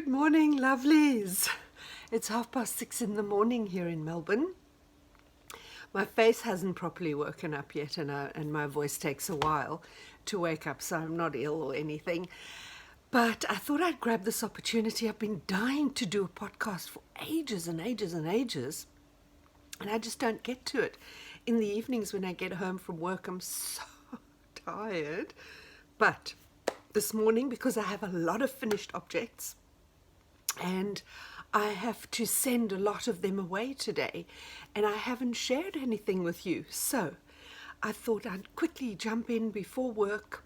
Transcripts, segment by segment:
morning, lovelies. It's 6:30 in the morning here in Melbourne. My face hasn't properly woken up yet, and my voice takes a while to wake up, so I'm not ill or anything. But I thought I'd grab this opportunity. I've been dying to do a podcast for ages and ages and ages, and I just don't get to it. In the evenings when I get home from work, I'm so tired. But this morning, because I have a lot of finished objects, and I have to send a lot of them away today, and I haven't shared anything with you. So I thought I'd quickly jump in before work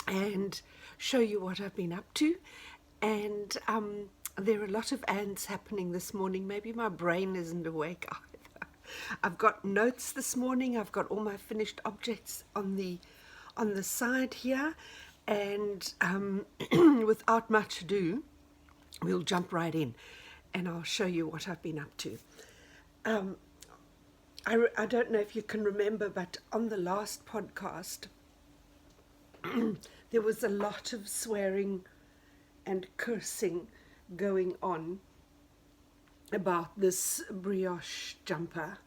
and show you what I've been up to. And there are a lot of ants happening this morning. Maybe my brain isn't awake either. I've got notes this morning. I've got all my finished objects on the side here, and without much ado, we'll jump right in and I'll show you what I've been up to. I don't know if you can remember, but on the last podcast, there was a lot of swearing and cursing going on about this brioche jumper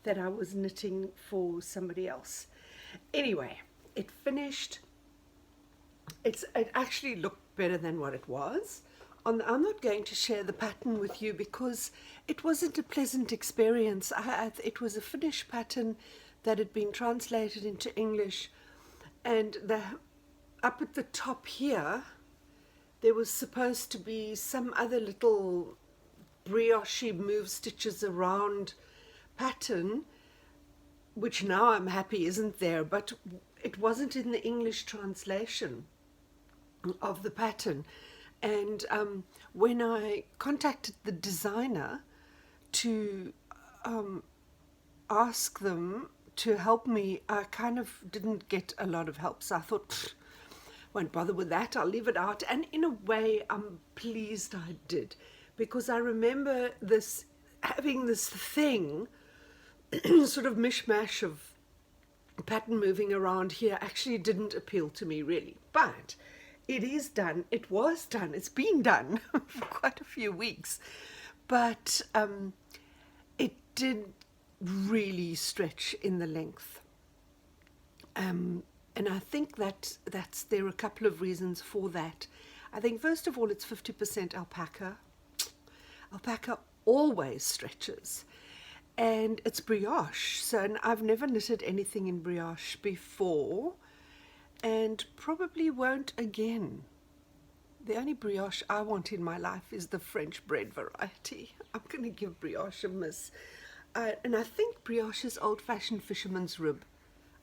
that I was knitting for somebody else. Anyway, it finished. It actually looked better than what it was. I'm not going to share the pattern with you because it wasn't a pleasant experience. It was a finished pattern that had been translated into English, and up at the top here there was supposed to be some other little brioche move stitches around pattern, which now I'm happy isn't there, but it wasn't in the English translation of the pattern. And when I contacted the designer to ask them to help me, I kind of didn't get a lot of help. So I thought, won't bother with that, I'll leave it out. And in a way, I'm pleased I did, because I remember having this thing, sort of mishmash of pattern moving around here actually didn't appeal to me really. But it is done. It was done. It's been done for quite a few weeks. But it did really stretch in the length. And I think there are a couple of reasons for that. I think, first of all, it's 50% alpaca. Alpaca always stretches. And it's brioche. So I've never knitted anything in brioche before, and probably won't again. The only brioche I want in my life is the French bread variety. I'm going to give brioche a miss. And I think brioche is old-fashioned fisherman's rib.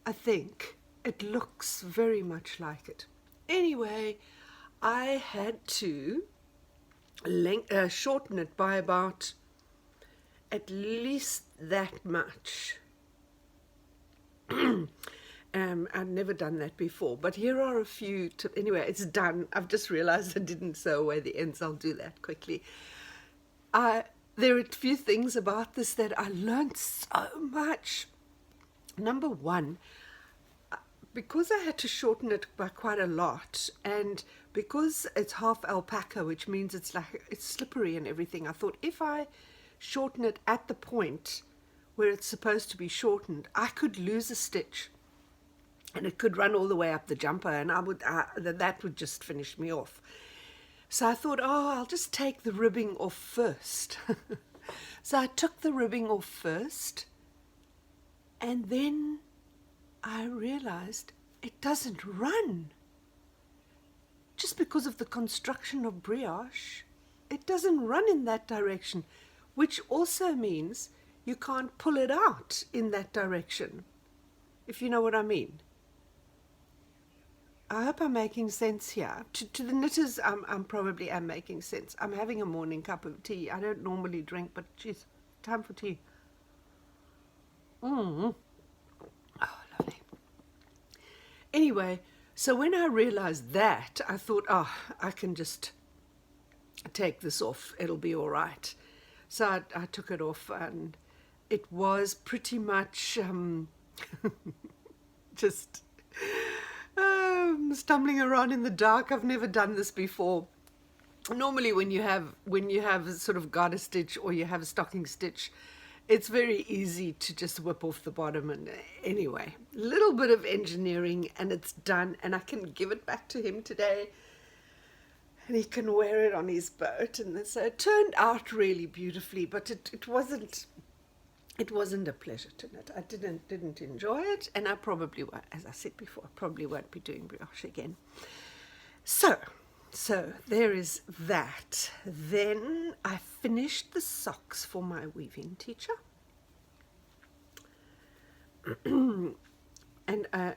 I think it looks very much like it. Anyway, I had to shorten it by about at least that much. I'd never done that before, but here are a few tips. Anyway, it's done. I've just realized I didn't sew away the ends. I'll do that quickly. There are a few things about this that I learned so much. Number one, because I had to shorten it by quite a lot, and because it's half alpaca, which means it's slippery and everything, I thought if I shorten it at the point where it's supposed to be shortened, I could lose a stitch. And it could run all the way up the jumper, and that would just finish me off. So I thought, I'll just take the ribbing off first. So I took the ribbing off first, and then I realized it doesn't run. Just because of the construction of brioche, it doesn't run in that direction, which also means you can't pull it out in that direction, if you know what I mean. I hope I'm making sense here. To the knitters, I'm probably am making sense. I'm having a morning cup of tea. I don't normally drink, but geez, time for tea. Oh, lovely. Anyway, so when I realized that, I thought, I can just take this off. It'll be all right. So I took it off, and it was pretty much just stumbling around in the dark. I've never done this before. Normally when you have sort of garter stitch or you have a stocking stitch, it's very easy to just whip off the bottom. And anyway, a little bit of engineering and it's done, and I can give it back to him today and he can wear it on his boat. And so it turned out really beautifully, but it wasn't a pleasure to knit. I didn't enjoy it, and I probably won't, as I said before, I probably won't be doing brioche again. So there is that. Then I finished the socks for my weaving teacher. And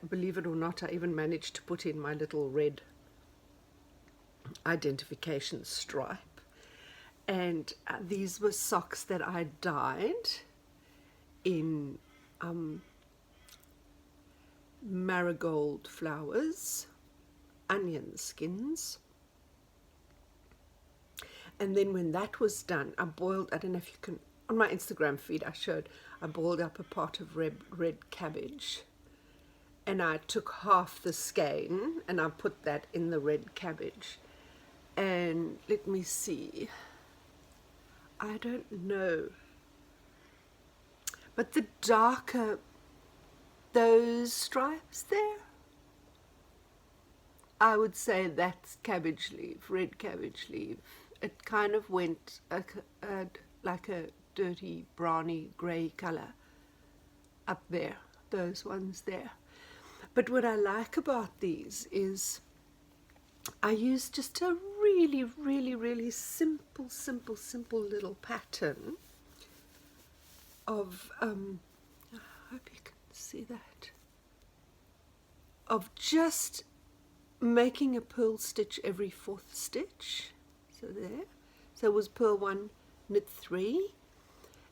believe it or not, I even managed to put in my little red identification stripe. And these were socks that I dyed in marigold flowers, onion skins. And then when that was done, I boiled, I don't know if you can, on my Instagram feed I boiled up a pot of red cabbage. And I took half the skein and I put that in the red cabbage. And let me see, I don't know. But the darker, those stripes there, I would say that's cabbage leaf, red cabbage leaf. It kind of went like a dirty browny grey colour up there, those ones there. But what I like about these is I use just a really, really, really simple little pattern of, I hope you can see that, of just making a purl stitch every fourth stitch. So there, so it was purl 1, knit 3,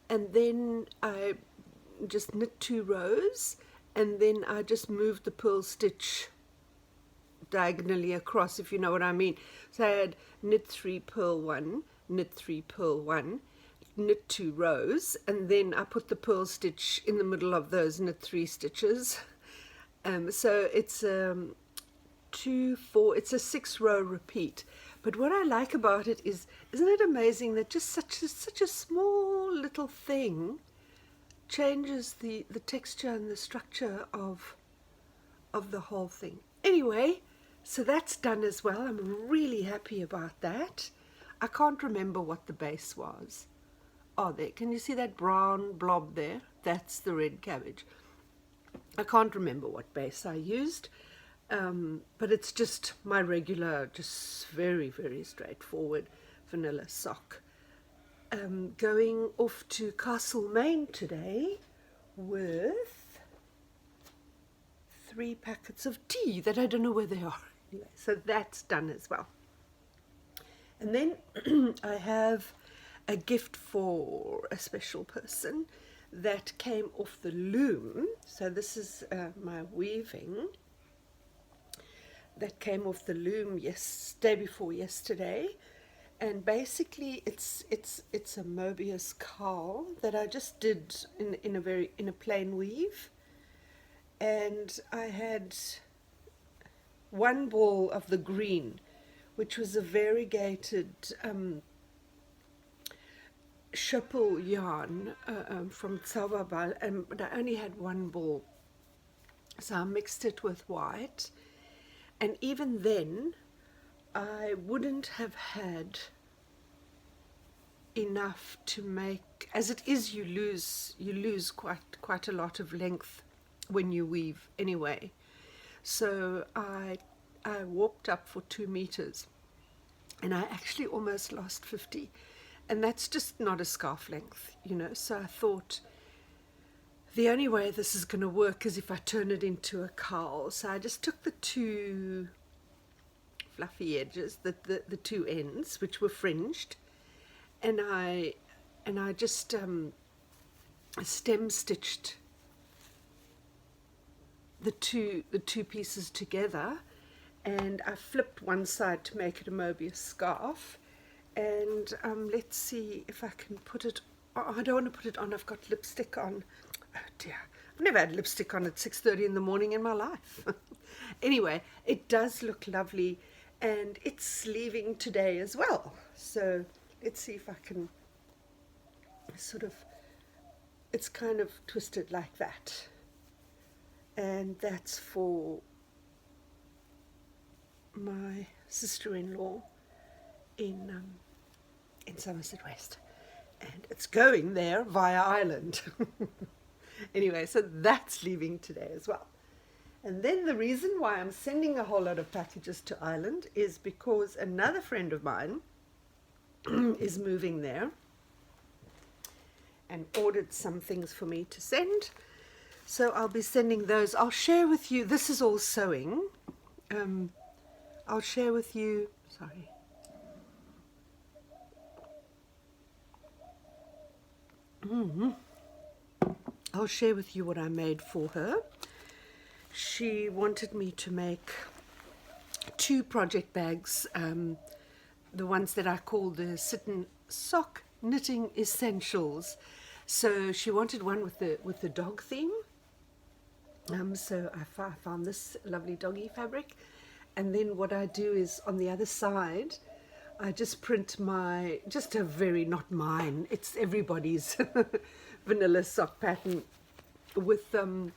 and then I just knit 2 rows, and then I just moved the purl stitch diagonally across, if you know what I mean. So I had knit 3, purl 1, knit 3, purl 1, knit 2 rows, and then I put the purl stitch in the middle of those knit 3 stitches. So it's 2, 4, it's a 6-row repeat. But what I like about it is, isn't it amazing that just such a small little thing changes the texture and the structure of the whole thing. Anyway, so that's done as well. I'm really happy about that. I can't remember what the base was. Oh, there, can you see that brown blob there? That's the red cabbage. I can't remember what base I used. But it's just my regular, just very, very straightforward vanilla sock. Going off to Castlemaine today with 3 packets of tea that I don't know where they are. Anyway, so that's done as well. And then I have a gift for a special person that came off the loom. So this is my weaving that came off the loom day before yesterday, and basically it's a Mobius cowl that I just did in a plain weave, and I had 1 ball of the green, which was a variegated Shawl yarn from Tsavabal, but I only had 1 ball, so I mixed it with white. And even then, I wouldn't have had enough to make, as it is, you lose quite a lot of length when you weave anyway. So I warped up for 2 meters, and I actually almost lost 50, and that's just not a scarf length, you know. So I thought, the only way this is going to work is if I turn it into a cowl. So I just took the 2 fluffy edges, the 2 ends, which were fringed, and I just stem stitched the two pieces together, and I flipped one side to make it a Mobius scarf. And let's see if I can put it. Oh, I don't want to put it on. I've got lipstick on. Oh dear, I've never had lipstick on at 6:30 in the morning in my life. Anyway, it does look lovely, and it's leaving today as well. So let's see if I can sort of, it's kind of twisted like that, and that's for my sister-in-law in Somerset West, and it's going there via Ireland. Anyway, so that's leaving today as well. And then the reason why I'm sending a whole lot of packages to Ireland is because another friend of mine is moving there and ordered some things for me to send. So I'll be sending those. I'll share with you, this is all sewing. I'll share with you, sorry. I'll share with you what I made for her. She wanted me to make 2 project bags, the ones that I call the Sitten Sock Knitting Essentials. So she wanted one with the dog theme. So I found this lovely doggy fabric, and then what I do is on the other side I just print just a very, not mine, it's everybody's vanilla sock pattern with the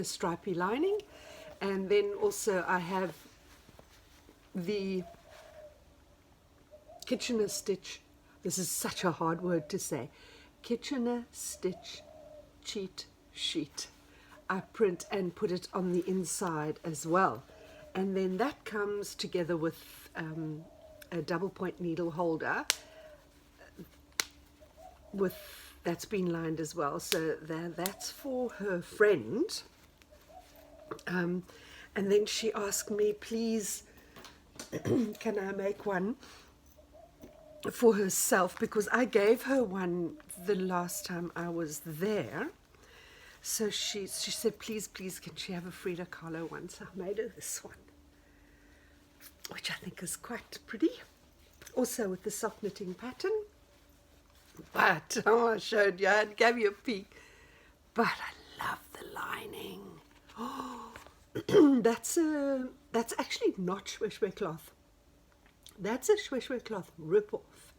stripy lining. And then also I have the Kitchener stitch, this is such a hard word to say, Kitchener stitch cheat sheet. I print and put it on the inside as well, and then that comes together with a double point needle holder that's been lined as well. So that's for her friend. And then she asked me, please, can I make one for herself, because I gave her one the last time I was there. So she said, please, can she have a Frida Kahlo one? So I made her this one, which I think is quite pretty. Also with the sock knitting pattern. But, I showed you, I gave you a peek. But I love the lining. Oh, that's actually not shweshwe cloth. That's a shweshwe cloth rip-off.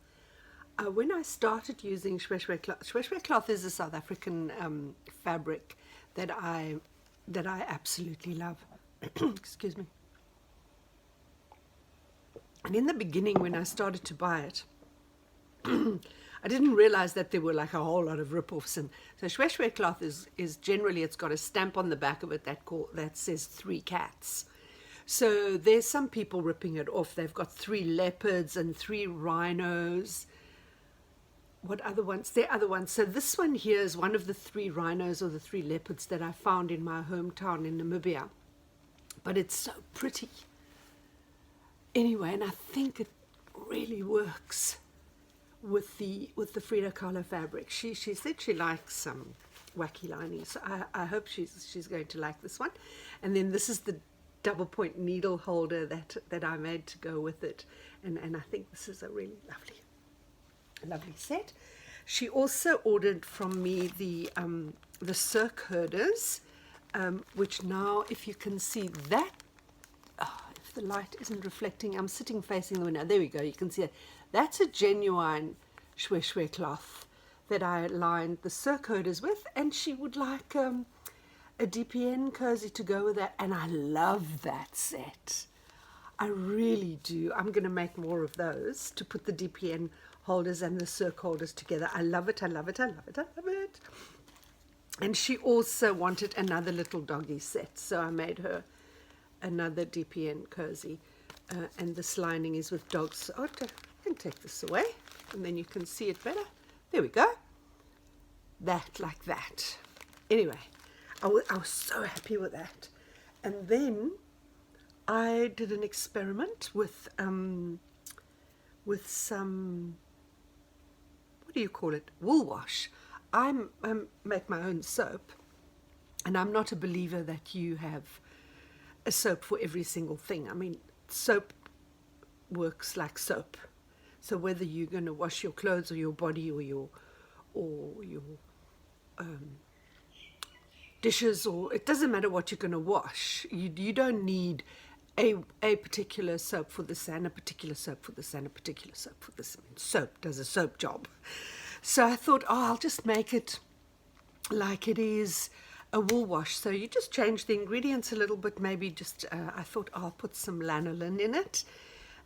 When I started using shweshwe cloth is a South African fabric that I absolutely love. Excuse me. And in the beginning, when I started to buy it, I didn't realize that there were like a whole lot of rip-offs. And so shweshwe cloth is generally, it's got a stamp on the back of it that says 3 cats. So there's some people ripping it off. They've got 3 leopards and 3 rhinos. What other ones? There are other ones. So this one here is one of the 3 rhinos or the 3 leopards that I found in my hometown in Namibia. But it's so pretty. Anyway, and I think it really works with the Frida Kahlo fabric. She said she likes some wacky lining, so I hope she's going to like this one. And then this is the double point needle holder that I made to go with it, and I think this is a really lovely set. She also ordered from me the Cirque herders, which now, if you can see that, if the light isn't reflecting, I'm sitting facing the window. There we go, you can see it. That's a genuine shweshwe cloth that I lined the Cirque herders with, and she would like a DPN cozy to go with that, and I love that set. I really do. I'm going to make more of those to put the DPN holders and the Cirque holders together. I love it, I love it, I love it, I love it. And she also wanted another little doggy set, so I made her another DPN cozy, and this lining is with dogs. Oh, I can take this away and then you can see it better. There we go. That, like that. Anyway, I was so happy with that. And then I did an experiment with some, what do you call it, wool wash. I make my own soap, and I'm not a believer that you have a soap for every single thing. I mean, soap works like soap. So whether you're going to wash your clothes or your body or your dishes, or it doesn't matter what you're going to wash. You don't need a particular soap for this and a particular soap for this and a particular soap for this. Soap does a soap job. So I thought, oh, I'll just make it like it is a wool wash. So you just change the ingredients a little bit, maybe just, I thought, oh, I'll put some lanolin in it.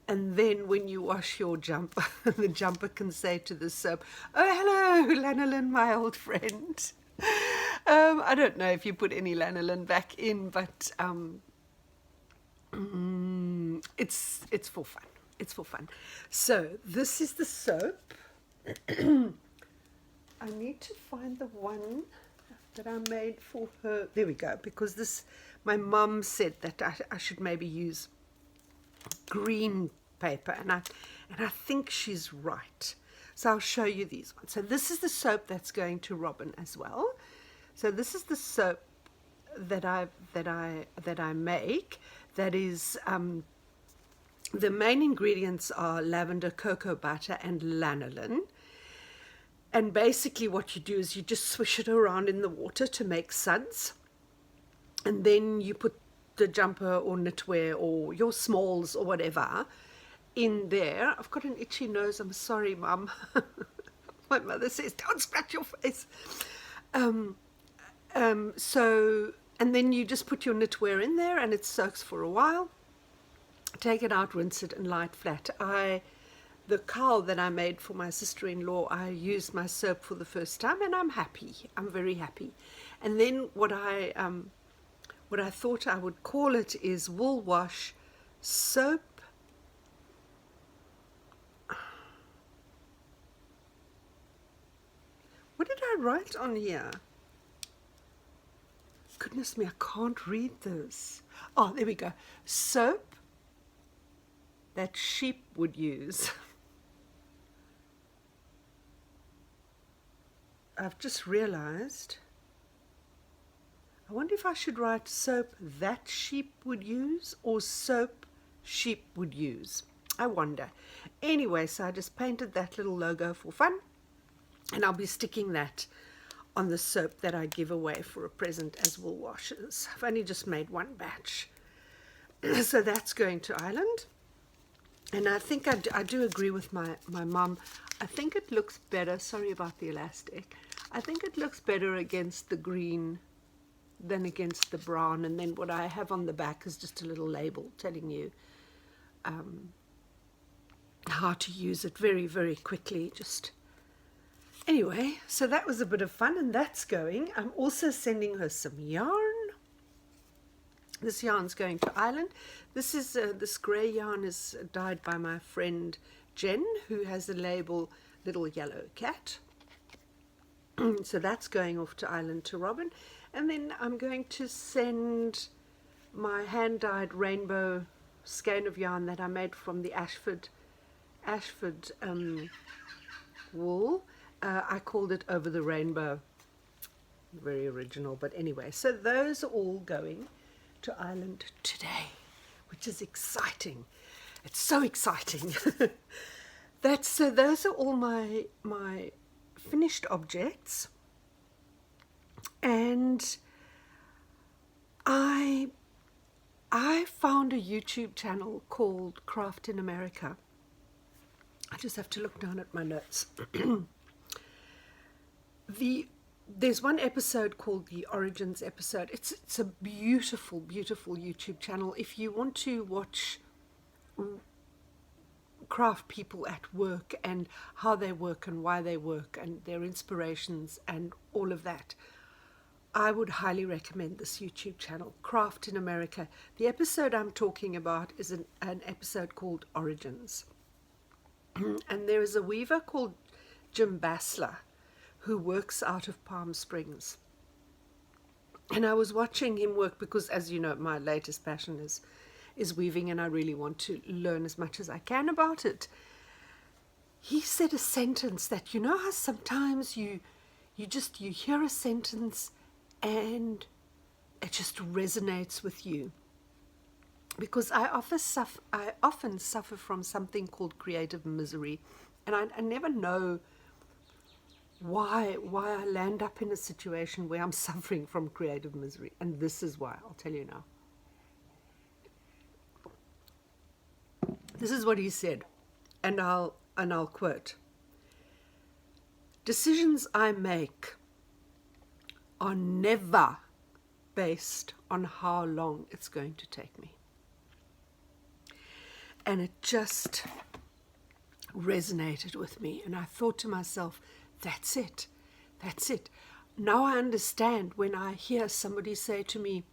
And then when you wash your jumper, the jumper can say to the soap, oh, hello, lanolin, my old friend. I don't know if you put any lanolin back in, but it's for fun. It's for fun. So this is the soap. I need to find the one that I made for her. There we go, because this, my mum said that I should maybe use green paper, and I think she's right. So I'll show you these ones. So this is the soap that's going to Robin as well. So this is the soap that I make. That is the main ingredients are lavender, cocoa butter, and lanolin. And basically what you do is you just swish it around in the water to make suds. And then you put the jumper or knitwear or your smalls or whatever in there. I've got an itchy nose. I'm sorry, Mum. My mother says, don't scratch your face. So, and then you just put your knitwear in there and it soaks for a while. Take it out, rinse it, and lie it flat. The cowl that I made for my sister-in-law, I used my soap for the first time, and I'm happy. I'm very happy. And then what I thought I would call it is wool wash soap. What did I write on here? Goodness me, I can't read this. Oh, there we go. Soap that sheep would use. I've just realized, I wonder if I should write soap that sheep would use or soap sheep would use. I wonder. Anyway, so I just painted that little logo for fun, and I'll be sticking that on the soap that I give away for a present as wool washes. I've only just made one batch. So that's going to Ireland. And I think I do agree with my mum. I think it looks better, sorry about the elastic, I think it looks better against the green than against the brown. And then what I have on the back is just a little label telling you how to use it very, very quickly. Just anyway, so that was a bit of fun, and that's going. I'm also sending her some yarn. This yarn's going to Ireland. This is this grey yarn is dyed by my friend Jen, who has the label Little Yellow Cat. So that's going off to Ireland to Robin. And then I'm going to send my hand-dyed rainbow skein of yarn that I made from the Ashford wool. I called it Over the Rainbow. Very original, but anyway. So those are all going to Ireland today, which is exciting. It's so exciting. So those are all my finished objects, and I found a YouTube channel called Craft in America. I just have to look down at my notes. There's one episode called the Origins episode. It's a beautiful, beautiful YouTube channel. If you want to watch craft people at work and how they work and why they work and their inspirations and all of that, I would highly recommend this YouTube channel, Craft in America. The episode I'm talking about is an episode called Origins. And there is a weaver called Jim Bassler who works out of Palm Springs. And I was watching him work because, as you know, my latest passion is weaving, and I really want to learn as much as I can about it. He said a sentence that, you know how sometimes you hear a sentence and it just resonates with you. Because I often suffer from something called creative misery, and I never know why I land up in a situation where I'm suffering from creative misery. And this is why. I'll tell you now. This is what he said, and I'll quote: "Decisions I make are never based on how long it's going to take me." And it just resonated with me, and I thought to myself, that's it. Now I understand when I hear somebody say to me,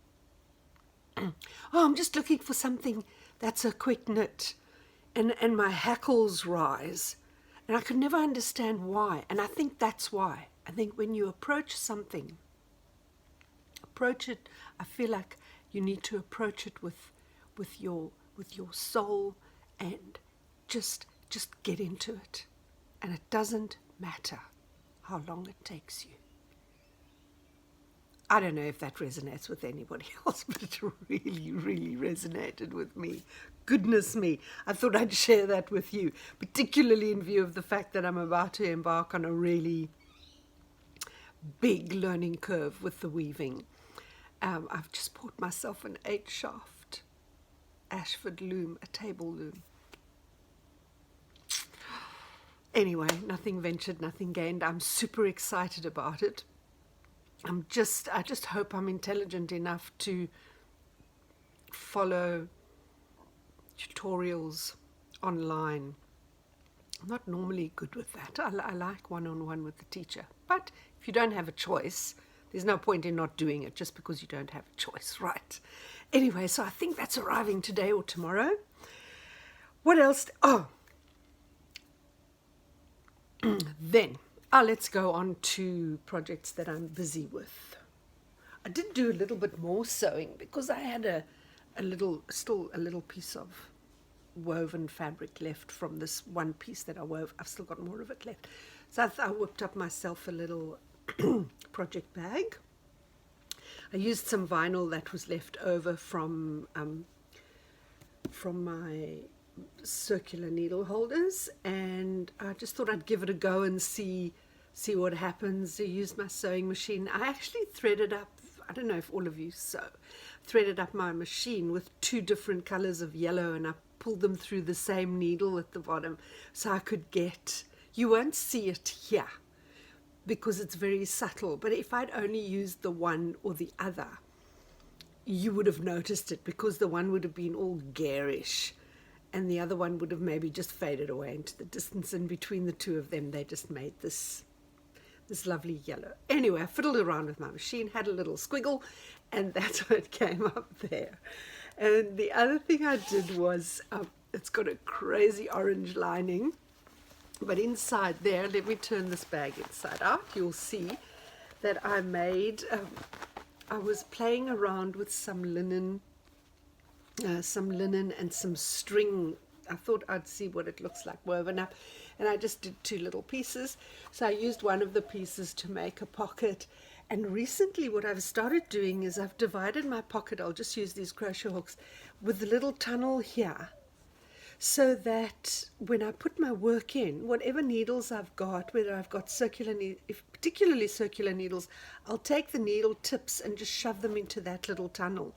"Oh, I'm just looking for something that's a quick knit," and my hackles rise, and I could never understand why. And I think that's why. I think when you approach something, approach it, I feel like you need to approach it with your soul, and just get into it. And it doesn't matter how long it takes you. I don't know if that resonates with anybody else, but it really, really resonated with me. Goodness me, I thought I'd share that with you, particularly in view of the fact that I'm about to embark on a really big learning curve with the weaving. I've just bought myself an 8-shaft Ashford loom, a table loom. Anyway, nothing ventured, nothing gained. I'm super excited about it. I just hope I'm intelligent enough to follow tutorials online. I'm not normally good with that. I like one-on-one with the teacher. But if you don't have a choice, there's no point in not doing it just because you don't have a choice, right? Anyway, so I think that's arriving today or tomorrow. What else? Then, let's go on to projects that I'm busy with. I did do a little bit more sewing because I had still a little piece of woven fabric left from this one piece that I wove. I've still got more of it left. So I whipped up myself a little project bag. I used some vinyl that was left over from my circular needle holders, and I just thought I'd give it a go and see what happens. I used my sewing machine. I actually threaded up, I don't know if all of you sew, threaded up my machine with 2 different colors of yellow, and I pulled them through the same needle at the bottom so I could get, you won't see it here because it's very subtle, but if I'd only used the one or the other, you would have noticed it, because the one would have been all garish and the other one would have maybe just faded away into the distance, and between the two of them they just made this lovely yellow. Anyway, I fiddled around with my machine, had a little squiggle, and that's what came up there. And the other thing I did was, it's got a crazy orange lining, but inside there, let me turn this bag inside out, you'll see that I made, I was playing around with some linen and some string. I thought I'd see what it looks like woven up, and I just did 2 little pieces. So I used one of the pieces to make a pocket, and recently what I've started doing is I've divided my pocket, I'll just use these crochet hooks, with a little tunnel here, so that when I put my work in, whatever needles I've got, whether I've got particularly circular needles, I'll take the needle tips and just shove them into that little tunnel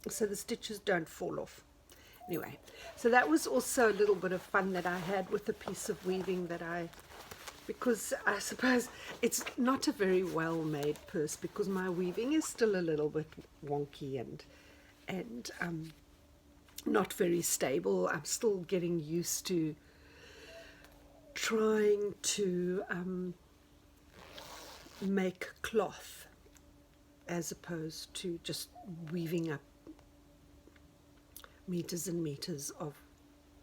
so the stitches don't fall off. Anyway, so that was also a little bit of fun that I had with a piece of weaving because I suppose it's not a very well made purse, because my weaving is still a little bit wonky and not very stable. I'm still getting used to trying to make cloth as opposed to just weaving up meters and meters of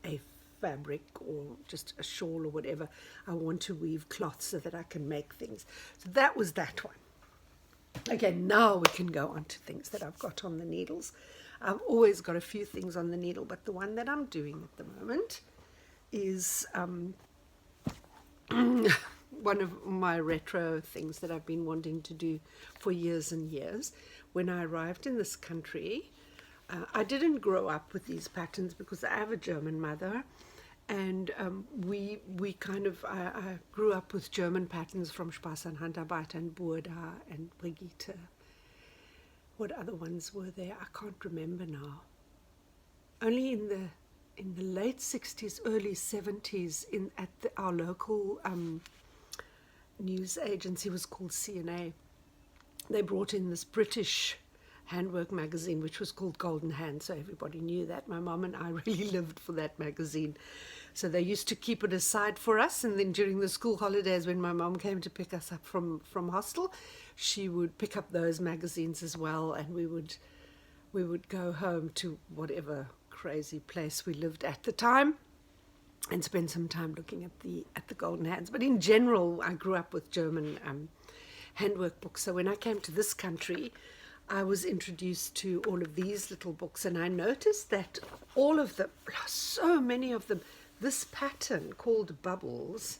a fabric or just a shawl or whatever. I want to weave cloth so that I can make things. So that was that one. Okay, now we can go on to things that I've got on the needles. I've always got a few things on the needle, but the one that I'm doing at the moment is one of my retro things that I've been wanting to do for years and years. When I arrived in this country, I didn't grow up with these patterns because I have a German mother, and I grew up with German patterns from Spaß an Handarbeit and Burda and Brigitte. What other ones were there? I can't remember now. Only in in the late 60s, early 70s, at our local news agency was called CNA. They brought in this British handwork magazine, which was called Golden Hand, so everybody knew that. My mom and I really lived for that magazine. So they used to keep it aside for us, and then during the school holidays, when my mom came to pick us up from hostel, she would pick up those magazines as well, and we would go home to whatever crazy place we lived at the time and spend some time looking at the Golden Hands. But in general, I grew up with German handwork books. So when I came to this country, I was introduced to all of these little books, and I noticed that all of them, so many of them, this pattern called Buubles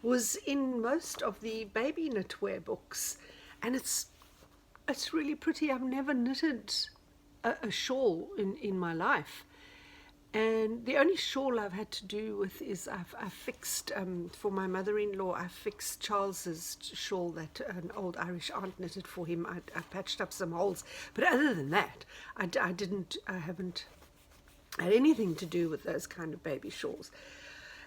was in most of the baby knitwear books, and it's really pretty. I've never knitted a shawl in my life, and the only shawl I've had to do with is I've fixed for my mother-in-law. I fixed Charles's shawl that an old Irish aunt knitted for him. I patched up some holes, but other than that, I haven't had anything to do with those kind of baby shawls.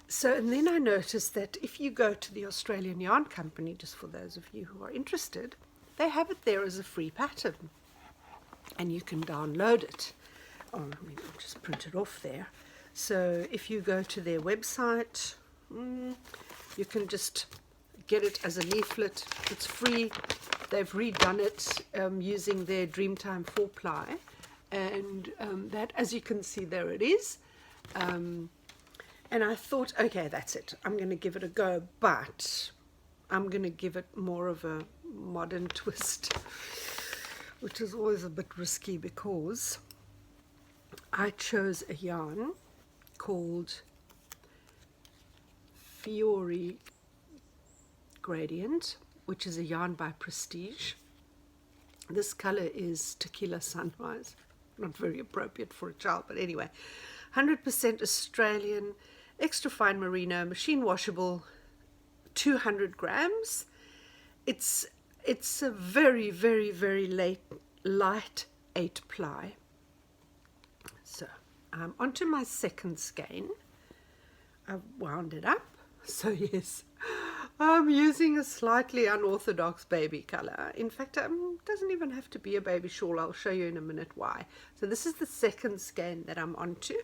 So, and then I noticed that if you go to the Australian Yarn Company, just for those of you who are interested, they have it there as a free pattern, and you can download it. Oh, I'll just print it off there. So if you go to their website, you can just get it as a leaflet. It's free. They've redone it using their Dreamtime 4-ply, and that, as you can see, there it is. And I thought, okay, that's it. I'm going to give it a go, but I'm going to give it more of a modern twist, which is always a bit risky because I chose a yarn called Fiori Gradient, which is a yarn by Prestige. This color is Tequila Sunrise. Not very appropriate for a child, but anyway. 100% Australian, extra fine merino, machine washable, 200 grams. It's a very, very, very light 8-ply. So I'm onto my second skein. I've wound it up. So yes, I'm using a slightly unorthodox baby color. In fact, it doesn't even have to be a baby shawl. I'll show you in a minute why. So this is the second skein that I'm onto.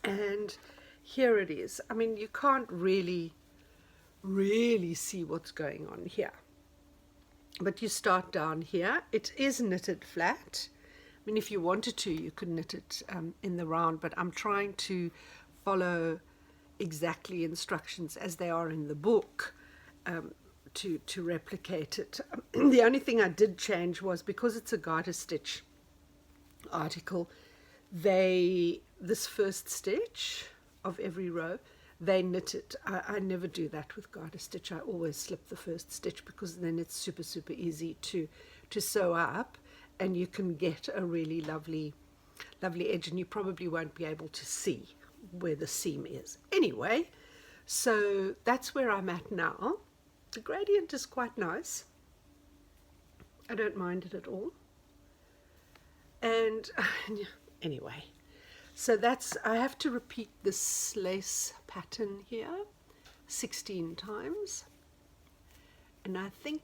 And here it is. I mean, you can't really see what's going on here. But you start down here. It is knitted flat. I mean, if you wanted to, you could knit it in the round, but I'm trying to follow exactly instructions as they are in the book to replicate it. The only thing I did change was, because it's a garter stitch article, this first stitch of every row, they knit it. I never do that with garter stitch. I always slip the first stitch, because then it's super, super easy to sew up, and you can get a really lovely edge, and you probably won't be able to see where the seam is. Anyway, so that's where I'm at now. The gradient is quite nice. I don't mind it at all. And anyway, so I have to repeat this lace pattern here 16 times. And I think,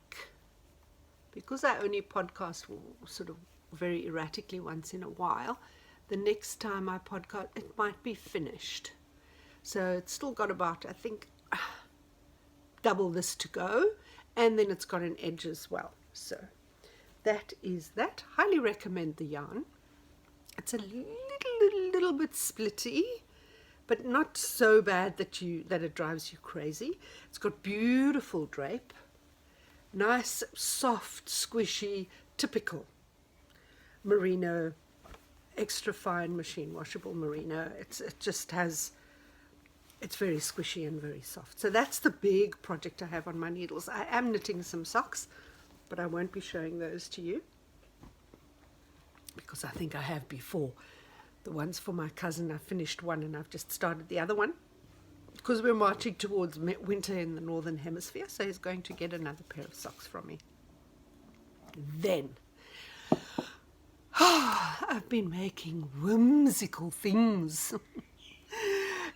because I only podcast sort of very erratically once in a while, the next time I podcast, it might be finished. So it's still got about, I think, double this to go, and then it's got an edge as well. So that is that. Highly recommend the yarn. It's a little bit splitty, but not so bad that it drives you crazy. It's got beautiful drape, nice, soft, squishy, typical merino, extra fine machine washable merino. It's very squishy and very soft. So that's the big project I have on my needles. I am knitting some socks, but I won't be showing those to you, because I think I have before. The ones for my cousin, I finished one and I've just started the other one, because we're marching towards winter in the northern hemisphere, so he's going to get another pair of socks from me. Then I've been making whimsical things.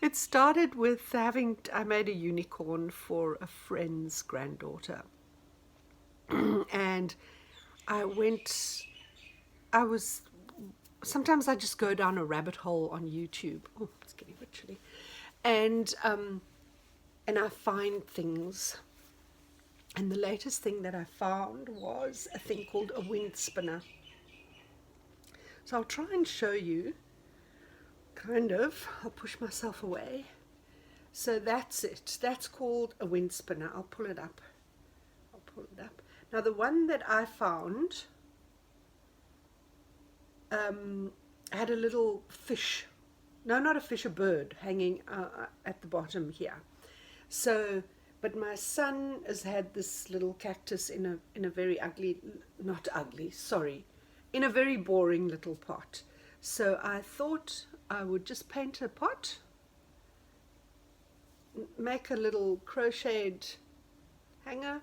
It started with I made a unicorn for a friend's granddaughter. And I was, sometimes I just go down a rabbit hole on YouTube. Oh, it's getting a bit chilly. And I find things. And the latest thing that I found was a thing called a wind spinner. So I'll try and show you, I'll push myself away. So that's it. That's called a wind spinner. I'll pull it up. Now the one that I found had a little fish. No, not a fish, a bird hanging at the bottom here. So, but my son has had this little cactus in a very in a very boring little pot. So I thought I would just paint a pot, make a little crocheted hanger,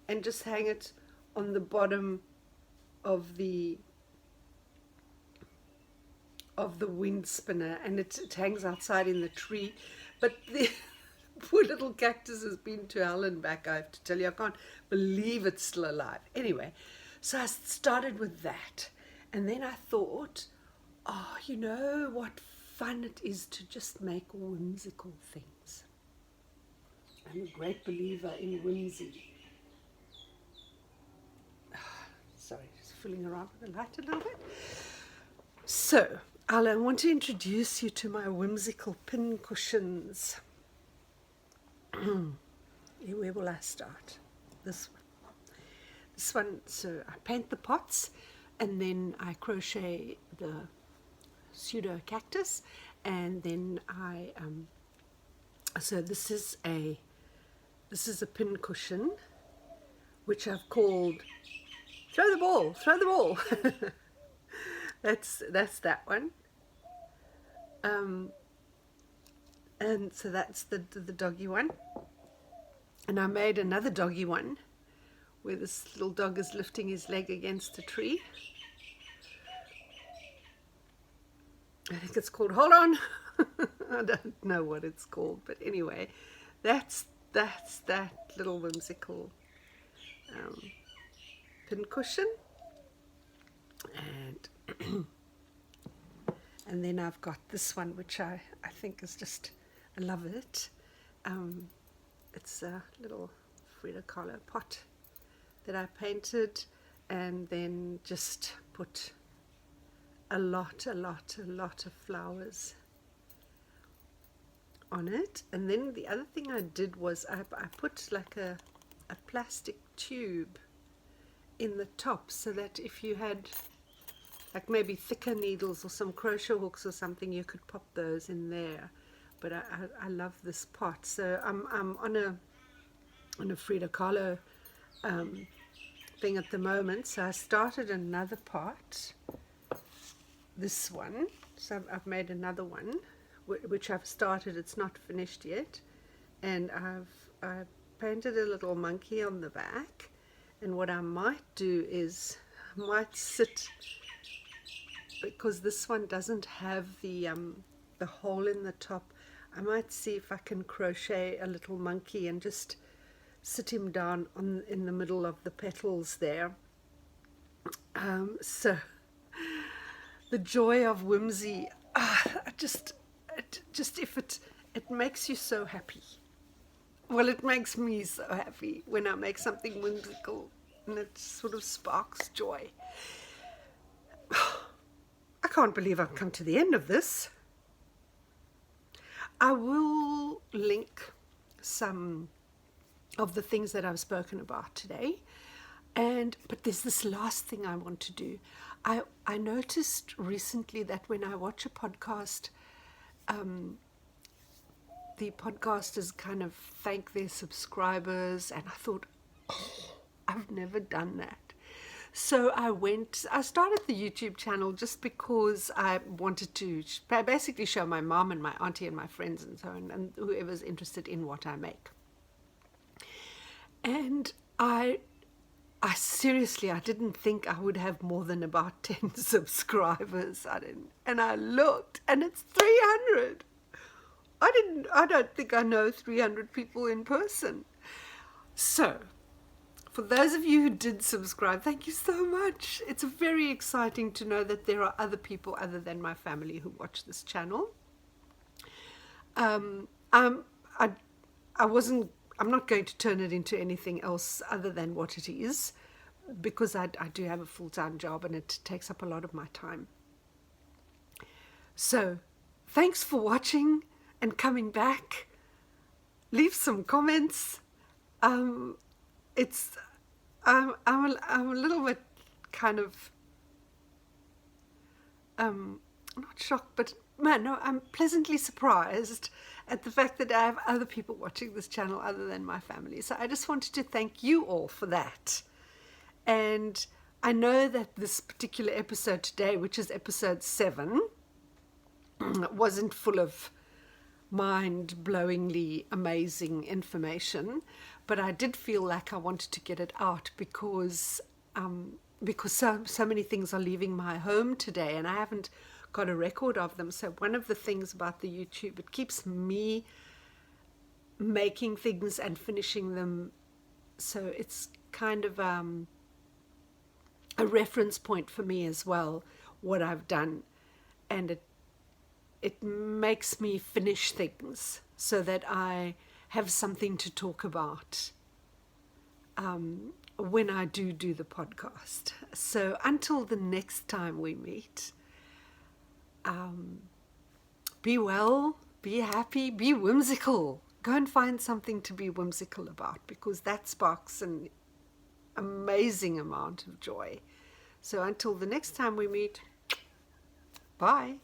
and just hang it on the bottom of the wind spinner, and it hangs outside in the tree. But the poor little cactus has been to hell and back, I have to tell you. I can't believe it's still alive. Anyway, so I started with that, and then I thought, oh, you know what fun it is to just make whimsical things. I'm a great believer in whimsy. Sorry, just fooling around with the light a little bit. So, I want to introduce you to my whimsical pin cushions. Where will I start? This one. So I paint the pots, and then I crochet the pseudo cactus, and then so this is a pin cushion, which I've called throw the ball. That's that one. And so that's the doggy one. And I made another doggy one where this little dog is lifting his leg against a tree. I think it's called Hold On. I don't know what it's called, but anyway, that's that little whimsical pin cushion. And then I've got this one, which I think is just, I love it. It's a little Frida Kahlo pot that I painted, and then just put a lot of flowers on it. And then the other thing I did was I put like a plastic tube in the top, so that if you had like maybe thicker needles or some crochet hooks or something, you could pop those in there. But I love this pot. So I'm on a Frida Kahlo thing at the moment. So I started another pot, this one. So I've made another one, which I've started. It's not finished yet, and I've painted a little monkey on the back. And what I might do is I might sit, because this one doesn't have the hole in the top, I might see if I can crochet a little monkey and just sit him down in the middle of the petals there. So the joy of whimsy, just if it makes you so happy. Well, it makes me so happy when I make something whimsical, and it sort of sparks joy. I can't believe I've come to the end of this. I will link some of the things that I've spoken about today, but there's this last thing I want to do. I noticed recently that when I watch a podcast, the podcasters kind of thank their subscribers, and I thought, oh, I've never done that. So I started the YouTube channel just because I wanted to basically show my mom and my auntie and my friends and so on, and whoever's interested in what I make. And I I seriously, I didn't think I would have more than about 10 subscribers. And I looked, and it's 300. I don't think I know 300 people in person. So, for those of you who did subscribe, thank you so much. It's very exciting to know that there are other people other than my family who watch this channel. I'm not going to turn it into anything else other than what it is, because I do have a full-time job and it takes up a lot of my time. So, thanks for watching and coming back. Leave some comments. I'm a little bit kind of not shocked, but no, I'm pleasantly surprised at the fact that I have other people watching this channel other than my family. So I just wanted to thank you all for that. And I know that this particular episode today, which is episode 7, wasn't full of mind-blowingly amazing information, but I did feel like I wanted to get it out because so many things are leaving my home today and I haven't got a record of them. So one of the things about the YouTube, it keeps me making things and finishing them, so it's kind of a reference point for me as well, what I've done, and it makes me finish things so that I have something to talk about when I do the podcast. So until the next time we meet, be well, be happy, be whimsical. Go and find something to be whimsical about, because that sparks an amazing amount of joy. So until the next time we meet, bye.